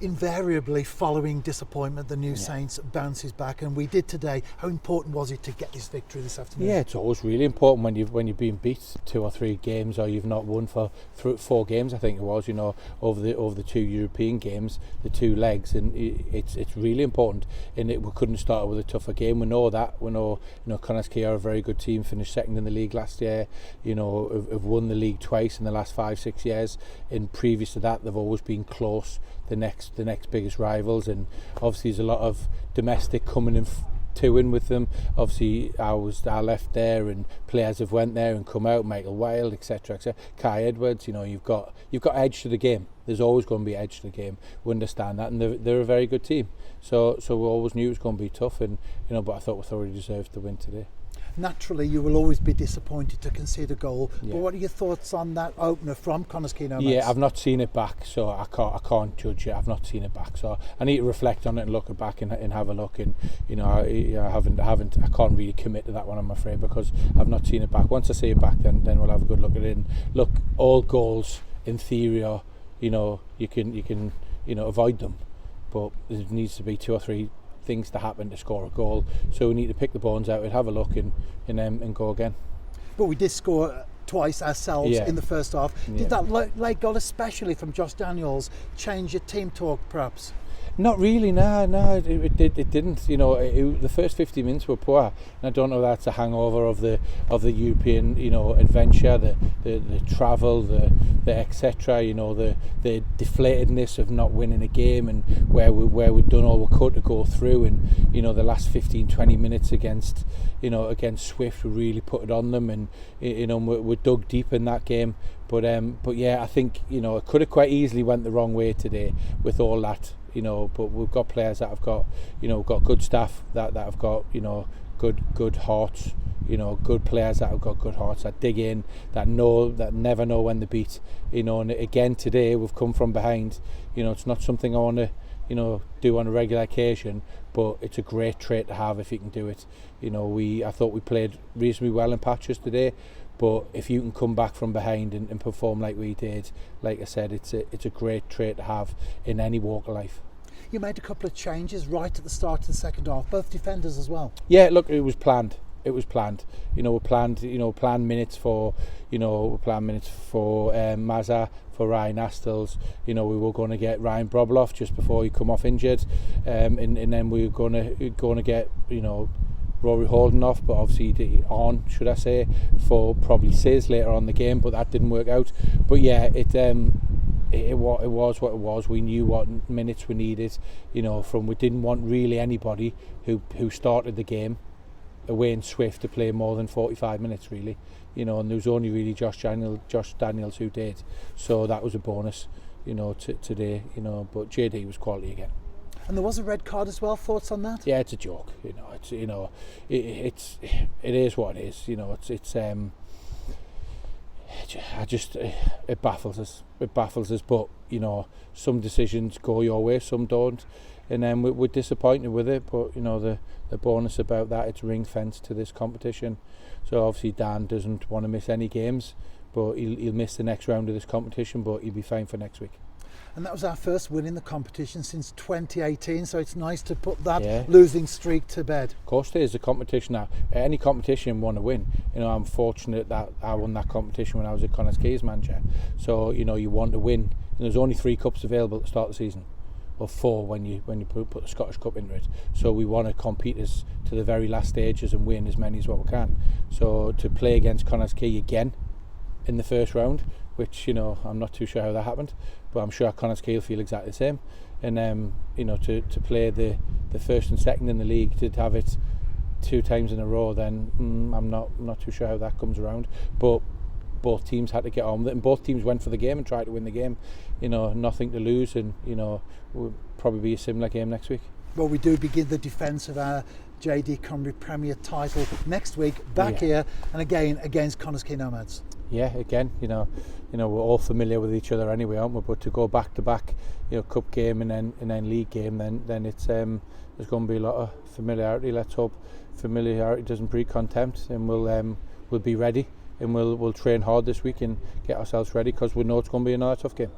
invariably following disappointment, the new Saints bounces back, and we did today. How important was it to get this victory this afternoon? Yeah, it's always really important when you've been beat 2 or 3 games, or you've not won for 4 games. I think it was, over the 2 European games, the 2 legs, and it's really important. And we couldn't start with a tougher game. We know that. We know, Connah's Quay are a very good team. Finished second in the league last year. Have won the league twice in the last 5-6 years. And previous to that, they've always been close. The next biggest rivals, and obviously there's a lot of domestic coming in with them. Obviously I left there, and players have went there and come out, Michael Wilde, etc., Kai Edwards. You've got edge to the game. There's always going to be edge to the game. We understand that, and they're a very good team. So we always knew it was going to be tough, and but I thought we thoroughly deserved the win today. Naturally, you will always be disappointed to concede a goal. Yeah. But what are your thoughts on that opener from Connah's Quay Nomads? Yeah, I've not seen it back, so I can't judge it. I've not seen it back, so I need to reflect on it and look it back and have a look. And I can't really commit to that one, I'm afraid, because I've not seen it back. Once I see it back, then we'll have a good look at it. And look, all goals in theory are, you can avoid them, but there needs to be 2 or 3 things to happen to score a goal. So we need to pick the bones out and have a look and go again. But we did score twice ourselves in the first half. Did that late goal, especially from Josh Daniels, change your team talk perhaps? Not really, no, it didn't. The first 50 minutes were poor, and I don't know if that's a hangover of the European, adventure, the travel, the etc. The deflatedness of not winning a game, and where we'd done all we could to go through, and the last 15-20 minutes against Swift, we really put it on them, and we dug deep in that game. But yeah, I think it could have quite easily went the wrong way today with all that. But we've got players that have got, got good staff that have got, good hearts, good players that have got good hearts, that dig in, that never know when to beat, and again today we've come from behind. It's not something I want to, do on a regular occasion, but it's a great trait to have if you can do it. I thought we played reasonably well in patches today. But if you can come back from behind and perform like we did, like I said, it's a great trait to have in any walk of life. You made a couple of changes right at the start of the second half, both defenders as well. Yeah, look, it was planned. We planned minutes for, Mazza, for Ryan Astles. We were going to get Ryan Brobloff just before he come off injured, and then we were going to get, Rory Holden off, but obviously should I say, for probably Sis later on in the game, but that didn't work out. But yeah, it was what it was. We knew what minutes we needed. We didn't want really anybody who started the game away in Swift to play more than 45 minutes really. And there was only really Josh Daniels who did. So that was a bonus, today. But JD was quality again. And there was a red card as well. Thoughts on that? Yeah, it's a joke. It is what it is. It baffles us. But some decisions go your way, some don't, and then we're disappointed with it. But the bonus about that, it's ring fenced to this competition. So obviously Dan doesn't want to miss any games, but he'll miss the next round of this competition. But he'll be fine for next week. And that was our first win in the competition since 2018, so it's nice to put that losing streak to bed. Of course there is a competition now. Any competition want to win. I'm fortunate that I won that competition when I was at Connah's Quay as manager. So, you want to win. And there's only 3 cups available at the start of the season. Or 4 when you put the Scottish Cup into it. So we want to compete to the very last stages and win as many as what we can. So to play against Connah's Quay again in the first round, which I'm not too sure how that happened, but I'm sure Connah's Quay will feel exactly the same. And to play the first and second in the league, to have it 2 times in a row, then I'm not too sure how that comes around. But both teams had to get on with it, and both teams went for the game and tried to win the game. Nothing to lose, and will probably be a similar game next week. Well, we do begin the defence of our JD Cymru Premier title next week, back here, and again against Connah's Quay Nomads. Yeah, again, we're all familiar with each other anyway, aren't we? But to go back to back, cup game and then league game, then it's there's going to be a lot of familiarity. Let's hope familiarity doesn't breed contempt, and we'll be ready, and we'll train hard this week and get ourselves ready, because we know it's going to be another tough game.